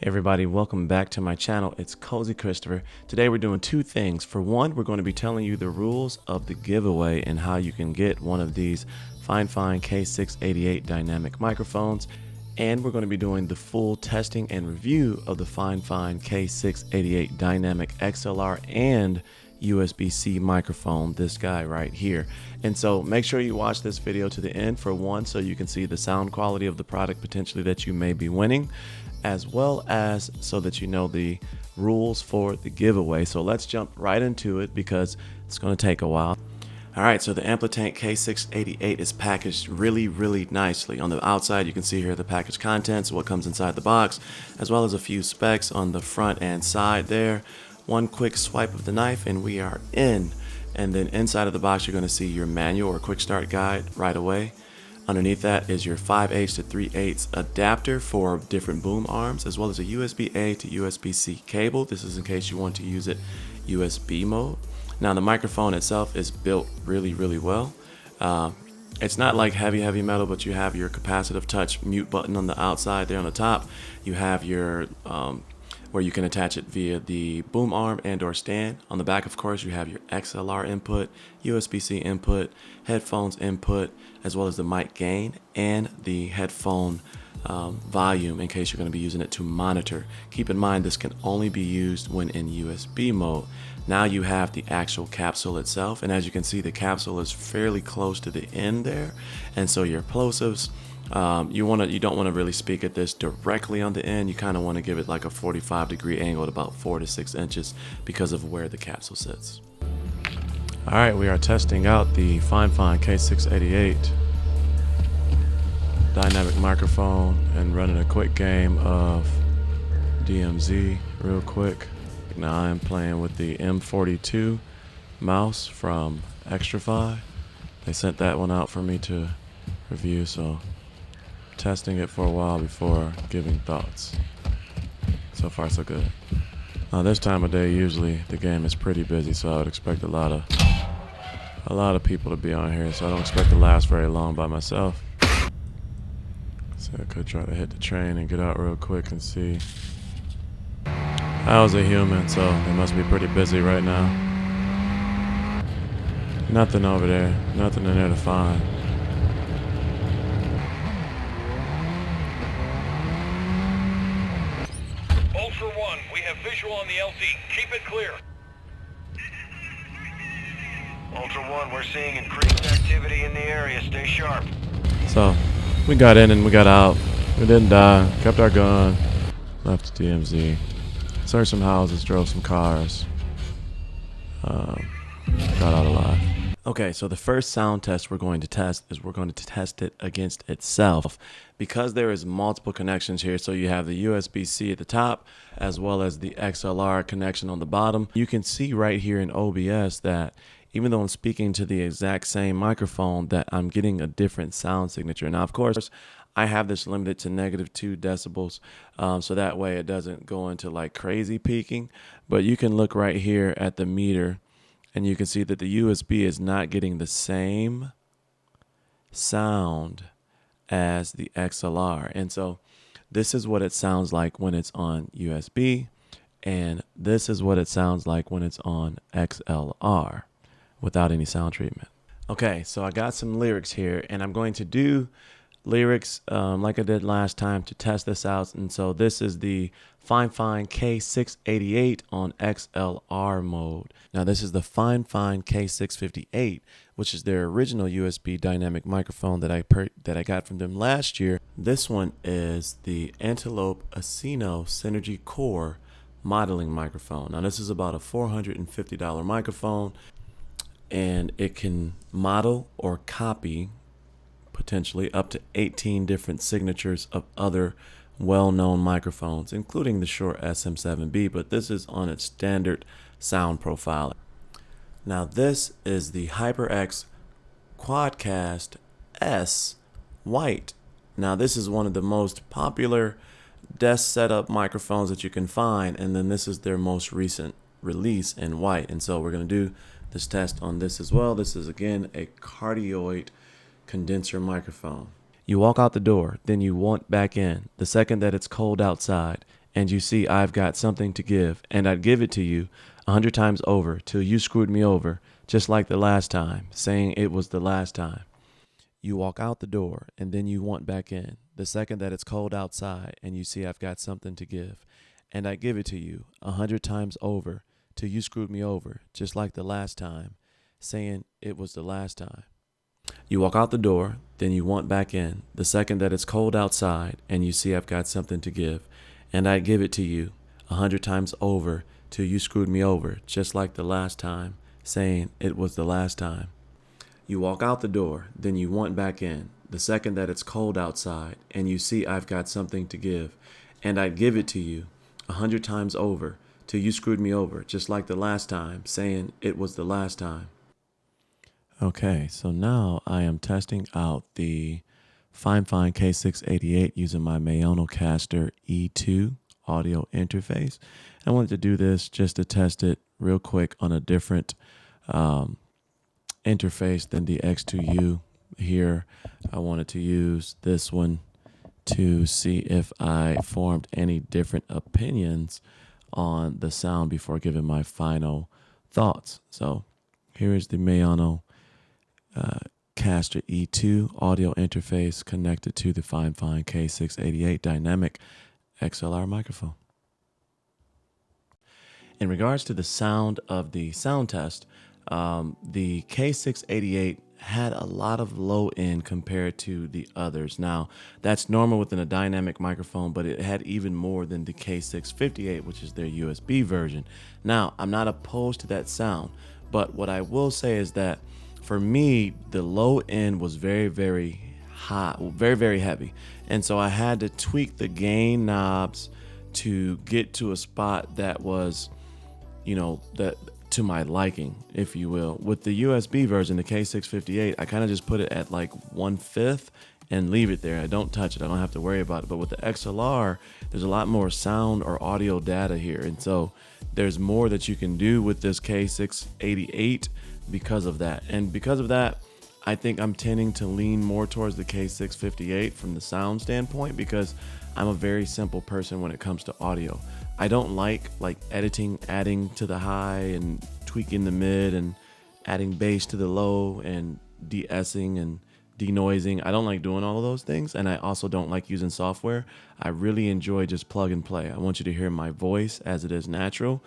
Hey everybody, welcome back to my channel. It's Cozy Christopher. Today we're doing two things. For one, we're going to be telling you the rules of the giveaway and how you can get one of these Fifine K688 dynamic microphones. And we're going to be doing the full testing and review of the Fifine K688 dynamic XLR and USB-C microphone, this guy right here. And so make sure you watch this video to the end, for one, so you can see the sound quality of the product potentially that you may be winning, as well as so that you know the rules for the giveaway. So let's jump right into it because it's going to take a while. All right, so the Amplitank K688 is packaged really nicely. On the outside, you can see here the package contents, what comes inside the box, as well as a few specs on the front and side there. One quick swipe of the knife and we are in. And then inside of the box, you're going to see your manual or quick start guide right away. Underneath that is your 5/8 to 3/8 adapter for different boom arms, as well as a USB-A to USB-C cable. This is in case you want to use it USB mode. Now the microphone itself is built really well. It's not like heavy metal, but you have your capacitive touch mute button on the outside there on the top. You have your where you can attach it via the boom arm and or stand. On the back, of course, you have your XLR input, USB-C input, headphones input, as well as the mic gain and the headphone volume in case you're going to be using it to monitor. Keep in mind this can only be used when in USB mode. Now you have the actual capsule itself, and as you can see, the capsule is fairly close to the end there, and so your plosives, you don't want to really speak at this directly on the end. You kind of want to give it like a 45-degree angle at about 4 to 6 inches because of where the capsule sits. All right, we are testing out the Fifine K688 dynamic microphone and running a quick game of DMZ real quick. Now I am playing with the M42 mouse from Xtrafy. They sent that one out for me to review, so testing it for a while before giving thoughts. So far so good. Now this time of day usually the game is pretty busy, so I would expect a lot of people to be on here, so I don't expect to last very long by myself. So I could try to hit the train and get out real quick and see. I was a human, so they must be pretty busy right now. Nothing over there, nothing in there to find. Ultra One, we have visual on the LZ. Keep it clear. Ultra One, we're seeing increased activity in the area. Stay sharp. So, we got in and we got out. We didn't die, kept our gun, left the DMZ, searched some houses, drove some cars, got out alive. Okay, so the first sound test we're going to test is we're going to test it against itself. Because there is multiple connections here, so you have the USB-C at the top as well as the XLR connection on the bottom. You can see right here in OBS that even though I'm speaking to the exact same microphone, that I'm getting a different sound signature. Now, of course, I have this limited to -2 decibels, so that way it doesn't go into like crazy peaking. But you can look right here at the meter, and you can see that the USB is not getting the same sound as the XLR. And so this is what it sounds like when it's on USB, and this is what it sounds like when it's on XLR without any sound treatment. Okay, so I got some lyrics here, and I'm going to do lyrics like I did last time to test this out. And so this is the Fifine K688 on XLR mode. Now this is the Fifine K658, which is their original USB dynamic microphone that I got from them last year. This one is the Antelope Asino Synergy Core modeling microphone. Now this is about a $450 microphone, and it can model or copy potentially up to 18 different signatures of other well-known microphones, including the Shure SM7B, but this is on its standard sound profile. Now this is the HyperX Quadcast S White. Now this is one of the most popular desk setup microphones that you can find, and then this is their most recent release in white. And so we're going to do this test on this as well. This is again a cardioid condenser microphone. You walk out the door, then you want back in the second that it's cold outside, and you see I've got something to give, and I'd give it to you 100 times over till you screwed me over, just like the last time, saying it was the last time. You walk out the door, and then you want back in, the second that it's cold outside, and you see I've got something to give, and I give it to you 100 times over till you screwed me over, just like the last time, saying it was the last time. You walk out the door, then you want back in, the second that it's cold outside, and you see I've got something to give, and I give it to you 100 times over till you screwed me over, just like the last time, saying it was the last time. You walk out the door, then you want back in, the second that it's cold outside, and you see I've got something to give, and I give it to you 100 times over till you screwed me over, just like the last time, saying it was the last time. Okay, so now I am testing out the Fifine K688 using my Mayonocaster E2 audio interface. I wanted to do this just to test it real quick on a different interface than the X2U here. I wanted to use this one to see if I formed any different opinions on the sound before giving my final thoughts. So here is the Mayonocaster E2 audio interface connected to the Fifine K688 dynamic XLR microphone. In regards to the sound of the sound test, the K688 had a lot of low end compared to the others. Now, that's normal within a dynamic microphone, but it had even more than the K658, which is their USB version. Now, I'm not opposed to that sound, but what I will say is that for me, the low end was very, very high, very, very heavy. And so I had to tweak the gain knobs to get to a spot that was, that to my liking, if you will. With the USB version, the K658, I kind of just put it at like 1/5 and leave it there. I don't touch it. I don't have to worry about it. But with the XLR, there's a lot more sound or audio data here. And so there's more that you can do with this K688 because of that. And because of that, I think I'm tending to lean more towards the K658 from the sound standpoint, because I'm a very simple person when it comes to audio. I don't like editing, adding to the high and tweaking the mid and adding bass to the low and de-essing and denoising. I don't like doing all of those things, and I also don't like using software. I really enjoy just plug and play. I want you to hear my voice as it is natural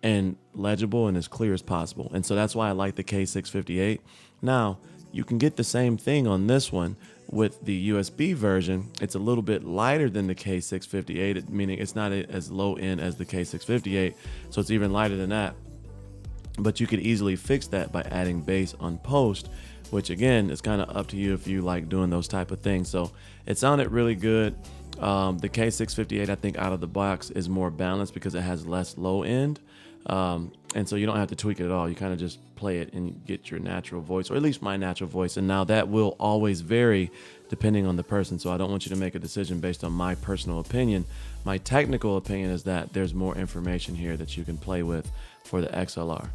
and legible and as clear as possible. And so that's why I like the K658. Now, you can get the same thing on this one with the USB version. It's a little bit lighter than the K658, meaning it's not as low end as the K658, so it's even lighter than that. But you could easily fix that by adding bass on post, which again is kind of up to you if you like doing those type of things. So it sounded really good. The K658, I think, out of the box is more balanced because it has less low end. And so you don't have to tweak it at all. You kind of just play it and you get your natural voice, or at least my natural voice. And now that will always vary depending on the person. So I don't want you to make a decision based on my personal opinion. My technical opinion is that there's more information here that you can play with for the XLR.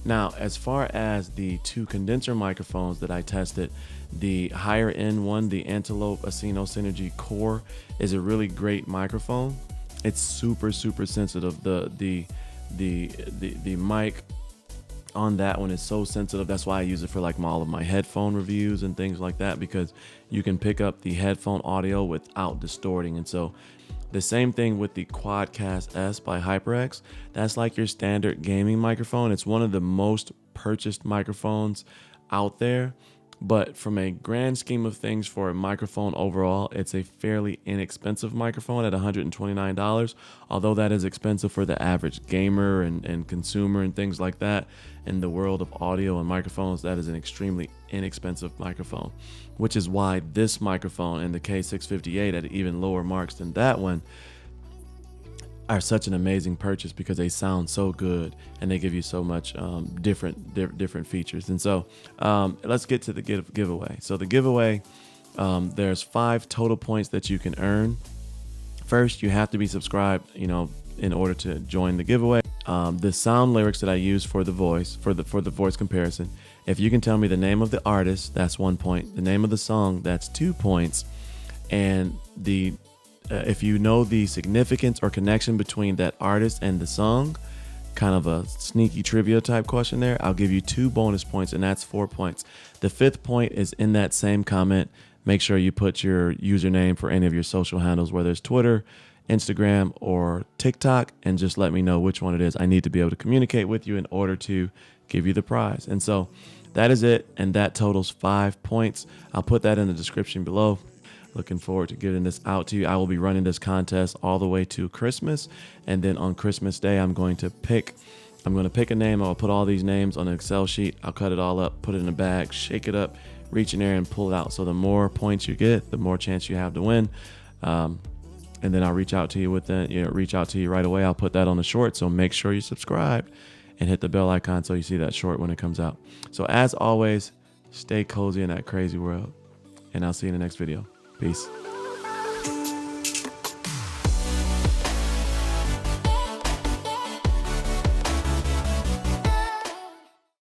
Now, as far as the two condenser microphones that I tested, the higher end one, the Antelope Asino Synergy Core, is a really great microphone. It's super, super sensitive. The mic on that one is so sensitive. That's why I use it for like all of my headphone reviews and things like that, because you can pick up the headphone audio without distorting. And so the same thing with the Quadcast S by HyperX. That's like your standard gaming microphone. It's one of the most purchased microphones out there. But from a grand scheme of things for a microphone overall, it's a fairly inexpensive microphone at $129, although that is expensive for the average gamer and consumer and things like that. In the world of audio and microphones, that is an extremely inexpensive microphone, which is why this microphone and the K658 at even lower marks than that one are such an amazing purchase, because they sound so good and they give you so much different features. And so let's get to the giveaway. So the giveaway, there's 5 total points that you can earn. First, you have to be subscribed, in order to join the giveaway. The sound lyrics that I use for the voice, for the voice comparison, if you can tell me the name of the artist, that's 1 point. The name of the song, that's 2 points. And the if you know the significance or connection between that artist and the song, kind of a sneaky trivia type question there, I'll give you 2 bonus points, and that's 4 points. The 5th point is in that same comment. Make sure you put your username for any of your social handles, whether it's Twitter, Instagram, or TikTok, and just let me know which one it is. I need to be able to communicate with you in order to give you the prize. And so that is it, and that totals 5 points. I'll put that in the description below. Looking forward to getting this out to you. I will be running this contest all the way to Christmas, and then on Christmas Day, I'm going to pick a name. I'll put all these names on an Excel sheet. I'll cut it all up, put it in a bag, shake it up, reach in there and pull it out. So the more points you get, the more chance you have to win. And then I'll reach out to you right away. I'll put that on the short. So make sure you subscribe and hit the bell icon so you see that short when it comes out. So as always, stay cozy in that crazy world, and I'll see you in the next video. Peace.